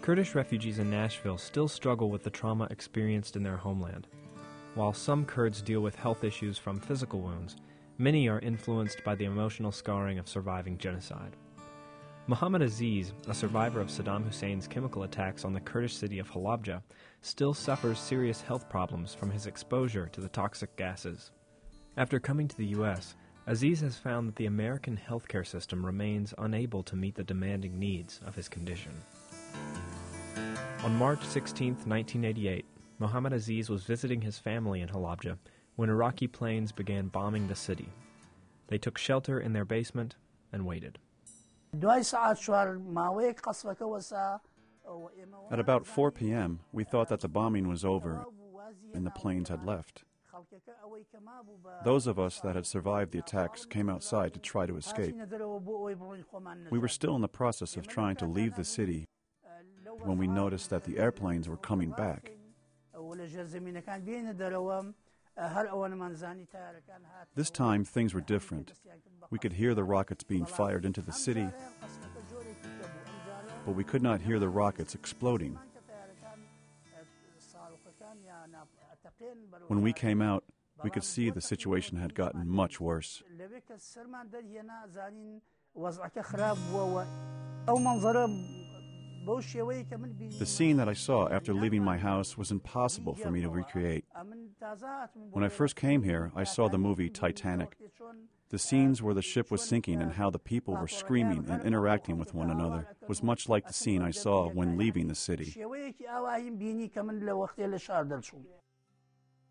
Kurdish refugees in Nashville still struggle with the trauma experienced in their homeland. While some Kurds deal with health issues from physical wounds, many are influenced by the emotional scarring of surviving genocide. Muhammad Aziz, a survivor of Saddam Hussein's chemical attacks on the Kurdish city of Halabja, still suffers serious health problems from his exposure to the toxic gases. After coming to the U.S., Aziz has found that the American healthcare system remains unable to meet the demanding needs of his condition. On March 16, 1988, Muhammad Aziz was visiting his family in Halabja when Iraqi planes began bombing the city. They took shelter in their basement and waited. At about 4 p.m., we thought that the bombing was over and the planes had left. Those of us that had survived the attacks came outside to try to escape. We were still in the process of trying to leave the city when we noticed that the airplanes were coming back. This time, things were different. We could hear the rockets being fired into the city, but we could not hear the rockets exploding. When we came out, we could see the situation had gotten much worse. The scene that I saw after leaving my house was impossible for me to recreate. When I first came here, I saw the movie Titanic. The scenes where the ship was sinking and how the people were screaming and interacting with one another was much like the scene I saw when leaving the city.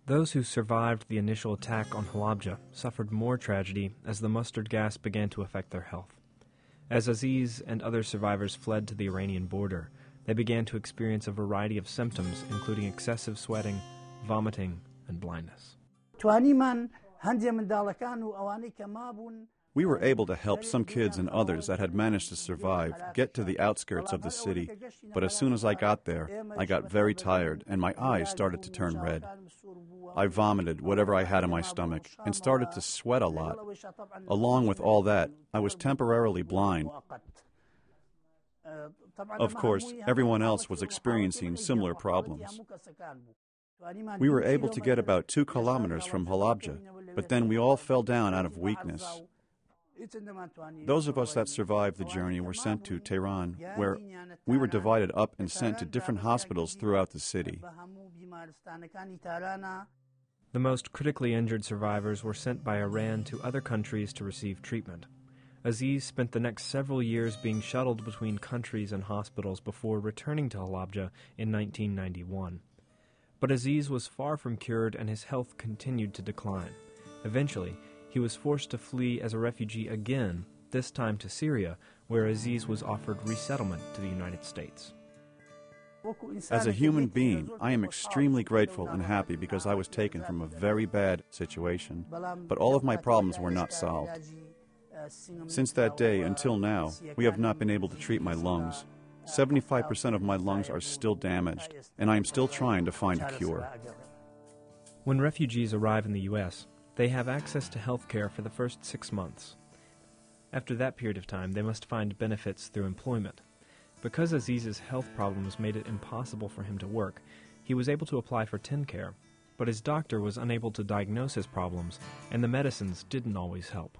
Those who survived the initial attack on Halabja suffered more tragedy as the mustard gas began to affect their health. As Aziz and other survivors fled to the Iranian border, they began to experience a variety of symptoms, including excessive sweating, vomiting, and blindness. We were able to help some kids and others that had managed to survive get to the outskirts of the city, but as soon as I got there, I got very tired and my eyes started to turn red. I vomited whatever I had in my stomach and started to sweat a lot. Along with all that, I was temporarily blind. Of course, everyone else was experiencing similar problems. We were able to get about 2 kilometers from Halabja, but then we all fell down out of weakness. Those of us that survived the journey were sent to Tehran, where we were divided up and sent to different hospitals throughout the city. The most critically injured survivors were sent by Iran to other countries to receive treatment. Aziz spent the next several years being shuttled between countries and hospitals before returning to Halabja in 1991. But Aziz was far from cured and his health continued to decline. Eventually, he was forced to flee as a refugee again, this time to Syria, where Aziz was offered resettlement to the United States. As a human being, I am extremely grateful and happy because I was taken from a very bad situation, but all of my problems were not solved. Since that day until now, we have not been able to treat my lungs. 75% of my lungs are still damaged, and I am still trying to find a cure. When refugees arrive in the U.S., they have access to health care for the first 6 months. After that period of time, they must find benefits through employment. Because Aziz's health problems made it impossible for him to work, he was able to apply for TennCare, but his doctor was unable to diagnose his problems, and the medicines didn't always help.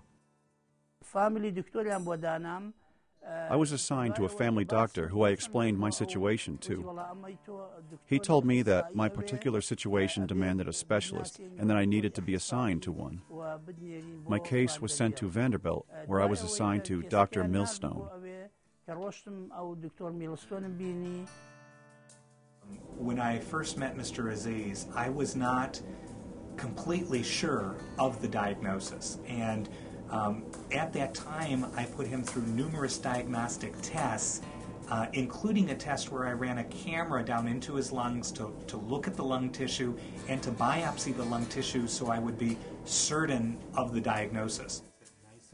I was assigned to a family doctor who I explained my situation to. He told me that my particular situation demanded a specialist and that I needed to be assigned to one. My case was sent to Vanderbilt, where I was assigned to Dr. Millstone. When I first met Mr. Aziz, I was not completely sure of the diagnosis, and at that time, I put him through numerous diagnostic tests, including a test where I ran a camera down into his lungs to look at the lung tissue and to biopsy the lung tissue so I would be certain of the diagnosis.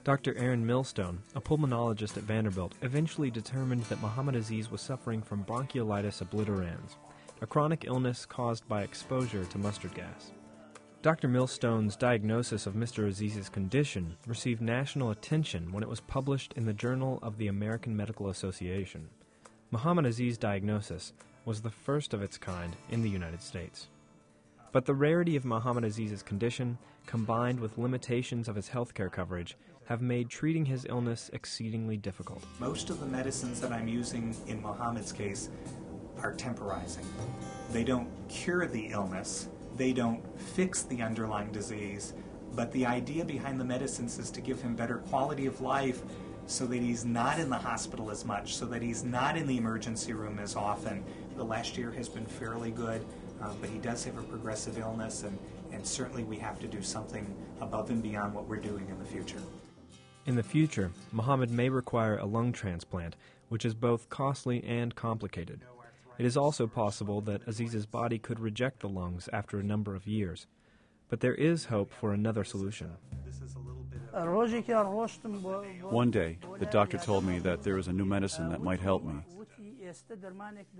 Dr. Aaron Millstone, a pulmonologist at Vanderbilt, eventually determined that Muhammad Aziz was suffering from bronchiolitis obliterans, a chronic illness caused by exposure to mustard gas. Dr. Millstone's diagnosis of Mr. Aziz's condition received national attention when it was published in the Journal of the American Medical Association. Muhammad Aziz's diagnosis was the first of its kind in the United States. But the rarity of Muhammad Aziz's condition, combined with limitations of his healthcare coverage, have made treating his illness exceedingly difficult. Most of the medicines that I'm using in Muhammad's case are temporizing. They don't cure the illness, they don't fix the underlying disease, but the idea behind the medicines is to give him better quality of life so that he's not in the hospital as much, so that he's not in the emergency room as often. The last year has been fairly good, but he does have a progressive illness, and certainly we have to do something above and beyond what we're doing in the future. In the future, Muhammad may require a lung transplant, which is both costly and complicated. It is also possible that Aziz's body could reject the lungs after a number of years. But there is hope for another solution. One day, the doctor told me that there is a new medicine that might help me.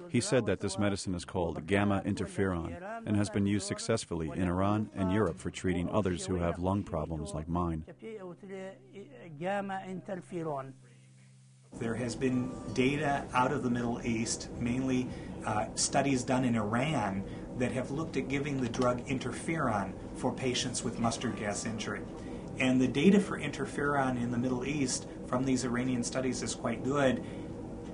He said that this medicine is called gamma interferon and has been used successfully in Iran and Europe for treating others who have lung problems like mine. There has been data out of the Middle East, mainly studies done in Iran, that have looked at giving the drug interferon for patients with mustard gas injury. And the data for interferon in the Middle East from these Iranian studies is quite good.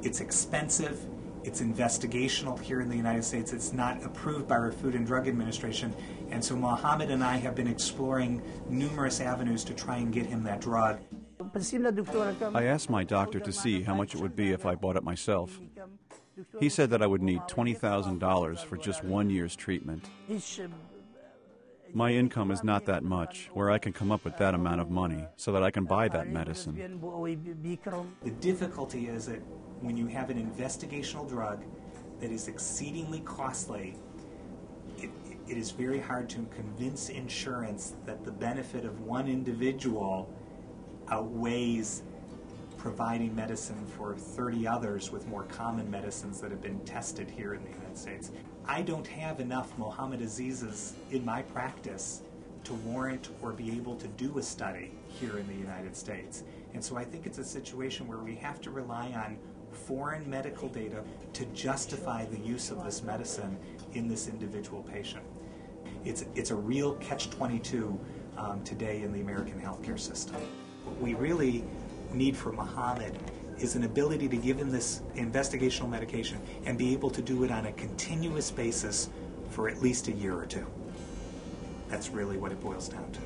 It's expensive, it's investigational here in the United States, it's not approved by our Food and Drug Administration, and so Muhammad and I have been exploring numerous avenues to try and get him that drug. I asked my doctor to see how much it would be if I bought it myself. He said that I would need $20,000 for just 1 year's treatment. My income is not that much, where I can come up with that amount of money so that I can buy that medicine. The difficulty is that when you have an investigational drug that is exceedingly costly, it is very hard to convince insurance that the benefit of one individual outweighs providing medicine for 30 others with more common medicines that have been tested here in the United States. I don't have enough Muhammad Aziz's in my practice to warrant or be able to do a study here in the United States. And so I think it's a situation where we have to rely on foreign medical data to justify the use of this medicine in this individual patient. It's a real catch-22 today in the American healthcare system. What we really need for Muhammad is an ability to give him this investigational medication and be able to do it on a continuous basis for at least a year or two. That's really what it boils down to.